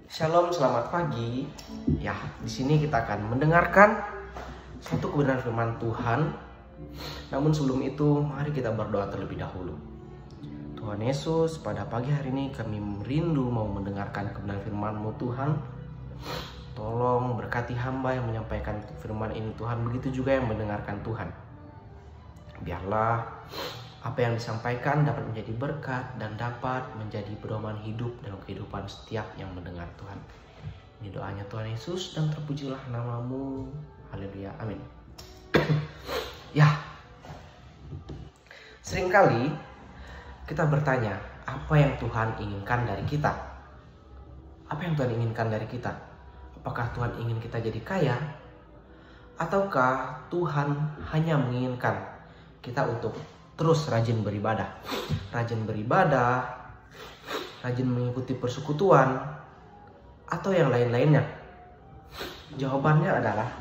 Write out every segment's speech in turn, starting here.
Shalom, selamat pagi. Ya, di sini kita akan mendengarkan satu kebenaran firman Tuhan. Namun sebelum itu, mari kita berdoa terlebih dahulu. Tuhan Yesus, pada pagi hari ini kami rindu mau mendengarkan kebenaran firman-Mu Tuhan. Tolong berkati hamba yang menyampaikan firman ini Tuhan, begitu juga yang mendengarkan Tuhan. Biarlah apa yang disampaikan dapat menjadi berkat dan dapat menjadi pedoman hidup dalam kehidupan setiap yang mendengar Tuhan. Ini doanya Tuhan Yesus, dan terpujilah nama-Mu. Haleluya, amin. Ya, seringkali kita bertanya, apa yang Tuhan inginkan dari kita? Apa yang Tuhan inginkan dari kita? Apakah Tuhan ingin kita jadi kaya? Ataukah Tuhan hanya menginginkan kita untuk terus rajin beribadah, rajin mengikuti persekutuan, atau yang lain-lainnya? Jawabannya adalah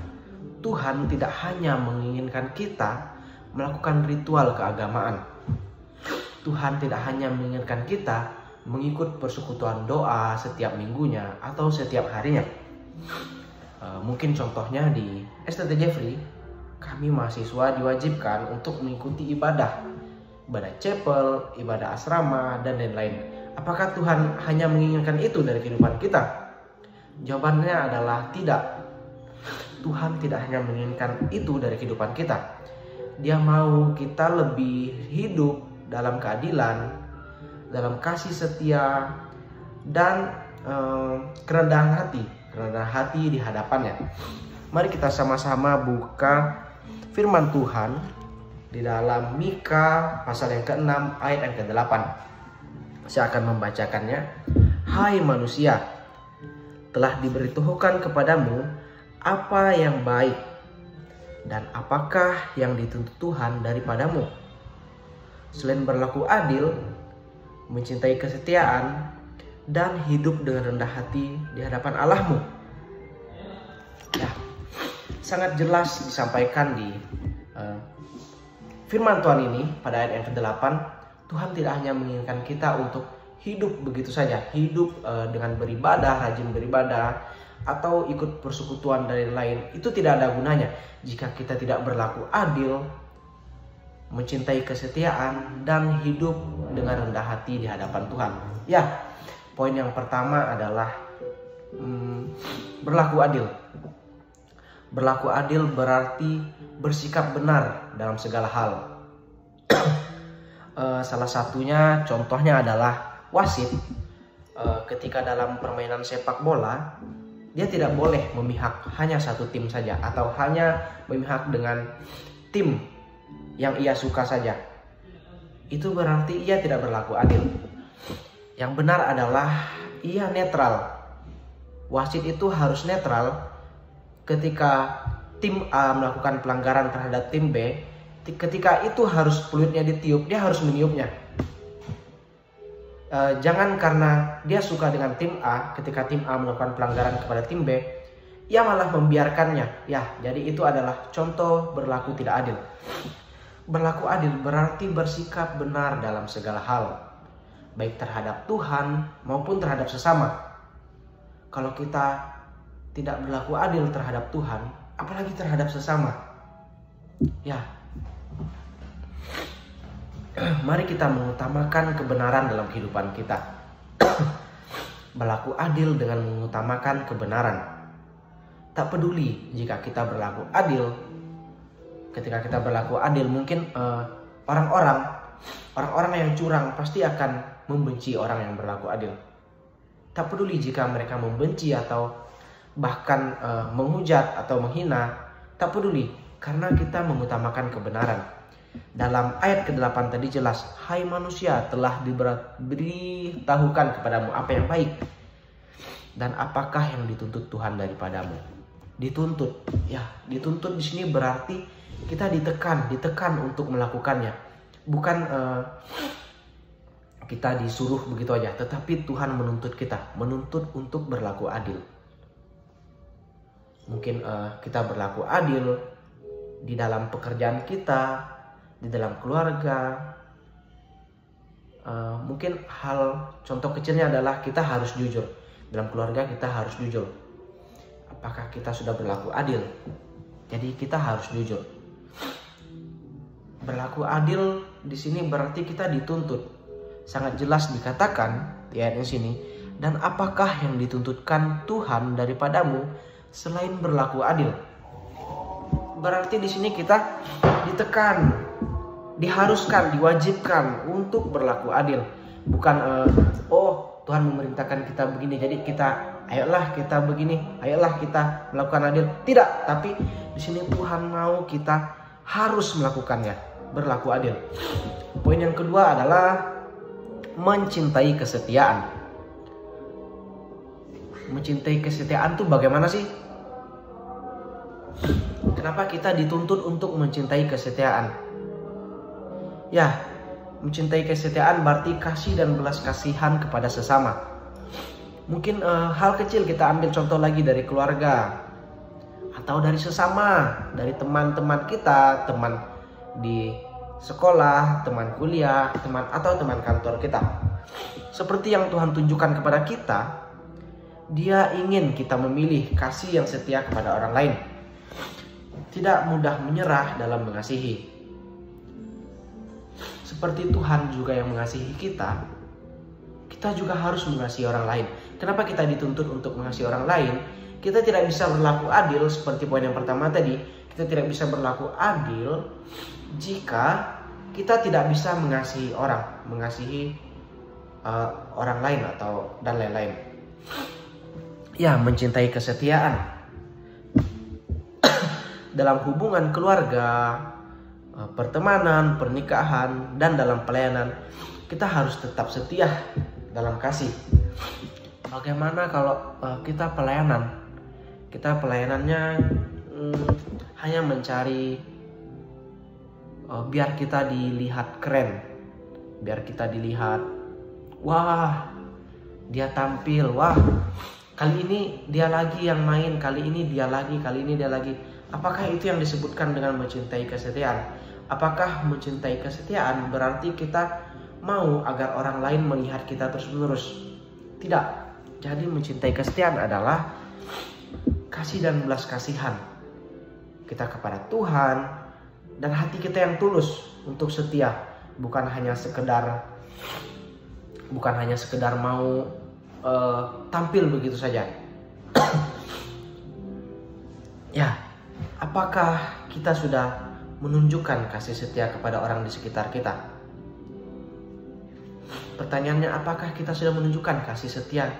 Tuhan tidak hanya menginginkan kita melakukan ritual keagamaan. Tuhan tidak hanya menginginkan kita mengikut persekutuan doa setiap minggunya atau setiap harinya. Mungkin contohnya di STT Jeffrey, kami mahasiswa diwajibkan untuk mengikuti ibadah chapel, ibadah asrama, dan lain-lain. Apakah Tuhan hanya menginginkan itu dari kehidupan kita? Jawabannya adalah tidak. Tuhan tidak hanya menginginkan itu dari kehidupan kita. Dia mau kita lebih hidup dalam keadilan, dalam kasih setia, dan kerendahan hati di hadapannya. Mari kita sama-sama buka firman Tuhan di dalam Mika pasal yang ke-6 ayat yang ke-8. Saya akan membacakannya. Hai manusia, telah diberitahukan kepadamu apa yang baik dan apakah yang dituntut Tuhan daripadamu, selain berlaku adil, mencintai kesetiaan, dan hidup dengan rendah hati di hadapan Allahmu. Ya, sangat jelas disampaikan di firman Tuhan ini pada ayat yang ke-8. Tuhan tidak hanya menginginkan kita untuk hidup begitu saja, hidup dengan beribadah, rajin beribadah, atau ikut persekutuan dan lain-lain. Itu tidak ada gunanya jika kita tidak berlaku adil, mencintai kesetiaan, dan hidup dengan rendah hati di hadapan Tuhan. Ya, poin yang pertama adalah berlaku adil. Berlaku adil berarti bersikap benar dalam segala hal. Salah satunya contohnya adalah wasit. Ketika dalam permainan sepak bola, dia tidak boleh memihak hanya satu tim saja, atau hanya memihak dengan tim yang ia suka saja. Itu berarti ia tidak berlaku adil. Yang benar adalah ia netral. Wasit itu harus netral. Ketika tim A melakukan pelanggaran terhadap tim B, ketika itu harus peluitnya ditiup, dia harus meniupnya. Jangan karena dia suka dengan tim A, ketika tim A melakukan pelanggaran kepada tim B, ia malah membiarkannya. Ya, jadi itu adalah contoh berlaku tidak adil. Berlaku adil berarti bersikap benar dalam segala hal, baik terhadap Tuhan maupun terhadap sesama. Kalau kita tidak berlaku adil terhadap Tuhan, apalagi terhadap sesama. Ya, mari kita mengutamakan kebenaran dalam kehidupan kita. Berlaku adil dengan mengutamakan kebenaran. Tak peduli jika kita berlaku adil. Ketika kita berlaku adil, mungkin orang-orang yang curang pasti akan membenci orang yang berlaku adil. Tak peduli jika mereka membenci atau bahkan menghujat atau menghina, tak peduli, karena kita mengutamakan kebenaran. Dalam ayat ke-8 tadi jelas, hai manusia, telah diberitahukan kepadamu apa yang baik dan apakah yang dituntut Tuhan daripadamu. Dituntut, ya, dituntut di sini berarti kita ditekan untuk melakukannya. Bukan kita disuruh begitu aja, tetapi Tuhan menuntut kita, menuntut untuk berlaku adil. Mungkin kita berlaku adil di dalam pekerjaan kita, di dalam keluarga. Mungkin hal contoh kecilnya adalah kita harus jujur. Dalam keluarga kita harus jujur. Apakah kita sudah berlaku adil? Jadi kita harus jujur. Berlaku adil di sini berarti kita dituntut. Sangat jelas dikatakan di ayat sini. Dan apakah yang dituntutkan Tuhan daripadamu selain berlaku adil? Berarti di sini kita ditekan, diharuskan, diwajibkan untuk berlaku adil. Bukan Tuhan memerintahkan kita begini, jadi ayolah kita begini, ayolah kita melakukan adil. Tidak, tapi di sini Tuhan mau kita harus melakukannya, berlaku adil. Poin yang kedua adalah mencintai kesetiaan. Mencintai kesetiaan itu bagaimana sih? Kenapa kita dituntut untuk mencintai kesetiaan? Ya, mencintai kesetiaan berarti kasih dan belas kasihan kepada sesama. Mungkin hal kecil kita ambil contoh lagi dari keluarga atau dari sesama, dari teman-teman kita, teman di sekolah, teman kuliah, teman kantor kita. Seperti yang Tuhan tunjukkan kepada kita, Dia ingin kita memilih kasih yang setia kepada orang lain. Tidak mudah menyerah dalam mengasihi. Seperti Tuhan juga yang mengasihi kita, kita juga harus mengasihi orang lain. Kenapa kita dituntut untuk mengasihi orang lain? Kita tidak bisa berlaku adil seperti poin yang pertama tadi. Kita tidak bisa berlaku adil jika kita tidak bisa mengasihi orang lain atau dan lain-lain. Ya, mencintai kesetiaan dalam hubungan keluarga, pertemanan, pernikahan, dan dalam pelayanan. Kita harus tetap setia dalam kasih. Bagaimana kalau kita pelayanannya hanya mencari biar kita dilihat keren, biar kita dilihat, wah dia tampil, wah kali ini dia lagi yang main, kali ini dia lagi. Apakah itu yang disebutkan dengan mencintai kesetiaan? Apakah mencintai kesetiaan berarti kita mau agar orang lain melihat kita terus-menerus? Tidak. Jadi mencintai kesetiaan adalah kasih dan belas kasihan kita kepada Tuhan dan hati kita yang tulus untuk setia, bukan hanya sekedar mau tampil begitu saja. Ya, apakah kita sudah menunjukkan kasih setia kepada orang di sekitar kita? Pertanyaannya, apakah kita sudah menunjukkan kasih setia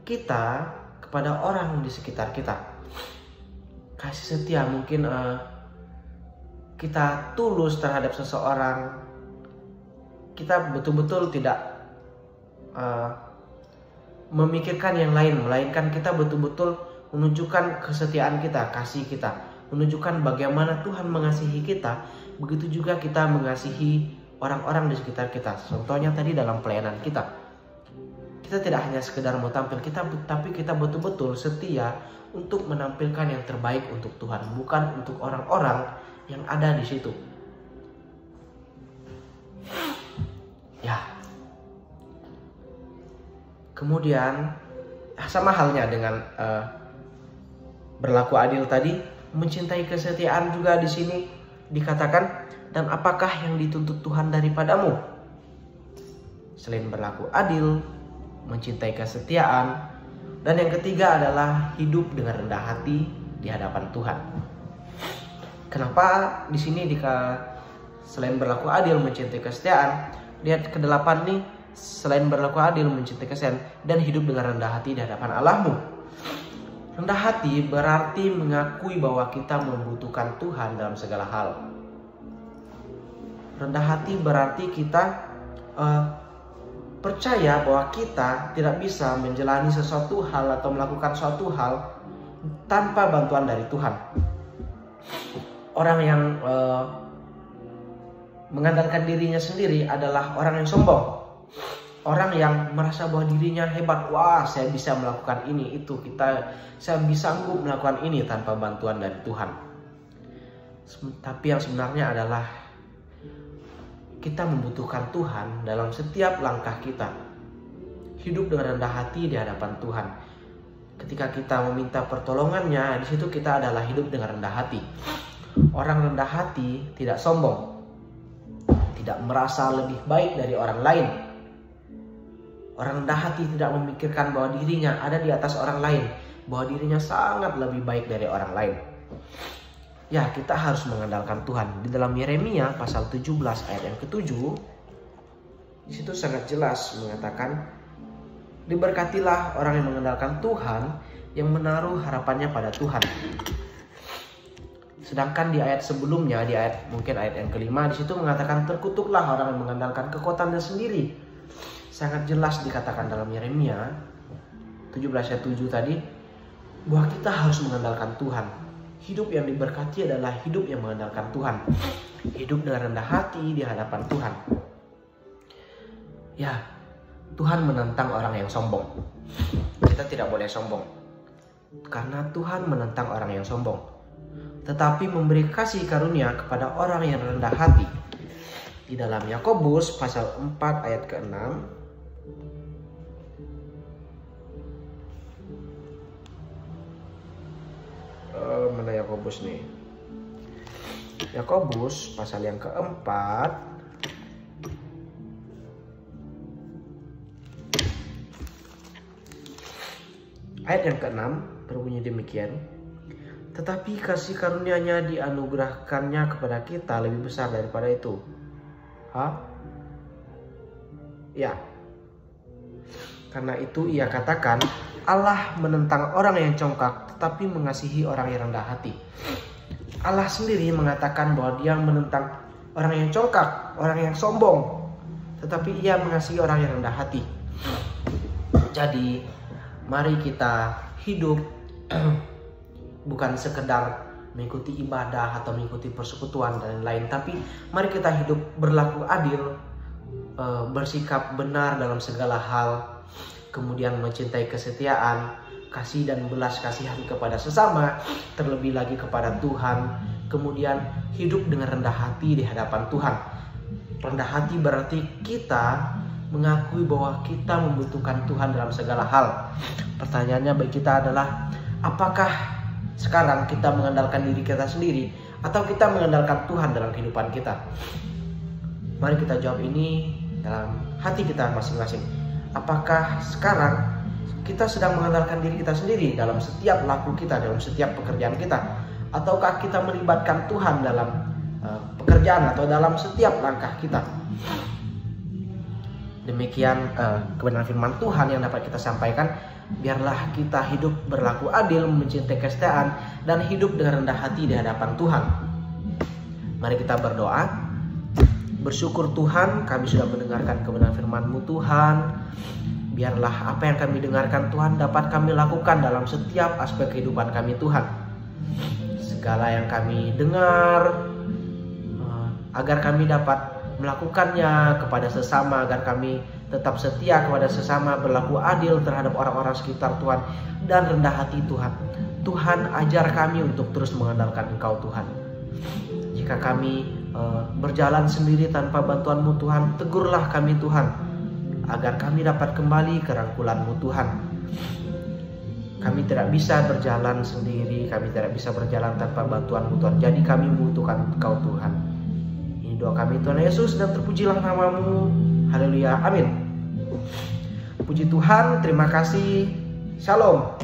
kita kepada orang di sekitar kita? Kasih setia mungkin kita tulus terhadap seseorang, kita betul-betul tidak memikirkan yang lain, melainkan kita betul-betul menunjukkan kesetiaan kita, kasih kita, menunjukkan bagaimana Tuhan mengasihi kita. Begitu juga kita mengasihi orang-orang di sekitar kita. Contohnya tadi dalam pelayanan kita tidak hanya sekedar mau tampil, tapi kita betul-betul setia untuk menampilkan yang terbaik untuk Tuhan, bukan untuk orang-orang yang ada di situ. Ya. Kemudian sama halnya dengan berlaku adil tadi, mencintai kesetiaan juga di sini dikatakan, dan apakah yang dituntut Tuhan daripadamu? Selain berlaku adil, mencintai kesetiaan, dan yang ketiga adalah hidup dengan rendah hati di hadapan Tuhan. Kenapa di sini selain berlaku adil, mencintai kesetiaan, lihat ke-8 nih, selain berlaku adil, mencintai kesetiaan, dan hidup dengan rendah hati di hadapan Allahmu. Rendah hati berarti mengakui bahwa kita membutuhkan Tuhan dalam segala hal. Rendah hati berarti kita percaya bahwa kita tidak bisa menjalani sesuatu hal atau melakukan suatu hal tanpa bantuan dari Tuhan. Orang yang mengandalkan dirinya sendiri adalah orang yang sombong. Orang yang merasa bahwa dirinya hebat, wah saya bisa melakukan ini, itu, saya bisa sanggup melakukan ini tanpa bantuan dari Tuhan. Tapi yang sebenarnya adalah kita membutuhkan Tuhan dalam setiap langkah kita. hidup dengan rendah hati di hadapan Tuhan. Ketika kita meminta pertolongannya, di situ kita adalah hidup dengan rendah hati. Orang rendah hati tidak sombong, tidak merasa lebih baik dari orang lain. Orang rendah hati tidak memikirkan bahwa dirinya ada di atas orang lain, bahwa dirinya sangat lebih baik dari orang lain. Ya, kita harus mengandalkan Tuhan. Di dalam Yeremia pasal 17 ayat yang ke-7, di situ sangat jelas mengatakan, diberkatilah orang yang mengandalkan Tuhan, yang menaruh harapannya pada Tuhan. Sedangkan di ayat sebelumnya, di ayat mungkin ayat yang kelima, di situ mengatakan terkutuklah orang yang mengandalkan kekuatannya sendiri. Sangat jelas dikatakan dalam Yeremia 17 ayat 7 tadi, bahwa kita harus mengandalkan Tuhan. Hidup yang diberkati adalah hidup yang mengandalkan Tuhan. Hidup dengan rendah hati di hadapan Tuhan. Ya, Tuhan menentang orang yang sombong. Kita tidak boleh sombong, karena Tuhan menentang orang yang sombong, tetapi memberi kasih karunia kepada orang yang rendah hati. Di dalam Yakobus pasal 4 ayat ke-6, mana Yakobus nih? Yakobus pasal yang keempat ayat yang ke-6 berbunyi demikian, tetapi kasih karunia-Nya dianugerahkannya kepada kita lebih besar daripada itu. Ya. Karena itu ia katakan, Allah menentang orang yang congkak tetapi mengasihi orang yang rendah hati. Allah sendiri mengatakan bahwa Dia menentang orang yang congkak, orang yang sombong, tetapi Ia mengasihi orang yang rendah hati. Jadi mari kita hidup bukan sekedar mengikuti ibadah atau mengikuti persekutuan dan lain-lain, tapi mari kita hidup berlaku adil, bersikap benar dalam segala hal, kemudian mencintai kesetiaan, kasih dan belas kasihan kepada sesama, terlebih lagi kepada Tuhan, kemudian hidup dengan rendah hati di hadapan Tuhan. Rendah hati berarti kita mengakui bahwa kita membutuhkan Tuhan dalam segala hal. Pertanyaannya bagi kita adalah, apakah sekarang kita mengandalkan diri kita sendiri atau kita mengandalkan Tuhan dalam kehidupan kita? Mari kita jawab ini dalam hati kita masing-masing. Apakah sekarang kita sedang mengandalkan diri kita sendiri dalam setiap laku kita, dalam setiap pekerjaan kita, ataukah kita melibatkan Tuhan dalam pekerjaan atau dalam setiap langkah kita? Demikian kebenaran firman Tuhan yang dapat kita sampaikan. Biarlah kita hidup berlaku adil, mencintai kesetiaan, dan hidup dengan rendah hati di hadapan Tuhan. Mari kita berdoa. Bersyukur Tuhan, kami sudah mendengarkan kebenaran firman-Mu Tuhan. Biarlah apa yang kami dengarkan Tuhan dapat kami lakukan dalam setiap aspek kehidupan kami Tuhan. Segala yang kami dengar, agar kami dapat melakukannya kepada sesama, agar kami tetap setia kepada sesama, berlaku adil terhadap orang-orang sekitar Tuhan, dan rendah hati Tuhan. Tuhan, ajar kami untuk terus mengandalkan Engkau Tuhan. Jika kami berjalan sendiri tanpa bantuan-Mu Tuhan, tegurlah kami Tuhan, agar kami dapat kembali ke rangkulan-Mu Tuhan. Kami tidak bisa berjalan sendiri, kami tidak bisa berjalan tanpa bantuan-Mu Tuhan. Jadi kami membutuhkan Engkau Tuhan. Ini doa kami Tuhan Yesus, dan terpujilah nama-Mu. Haleluya, amin. Puji Tuhan, terima kasih. Shalom.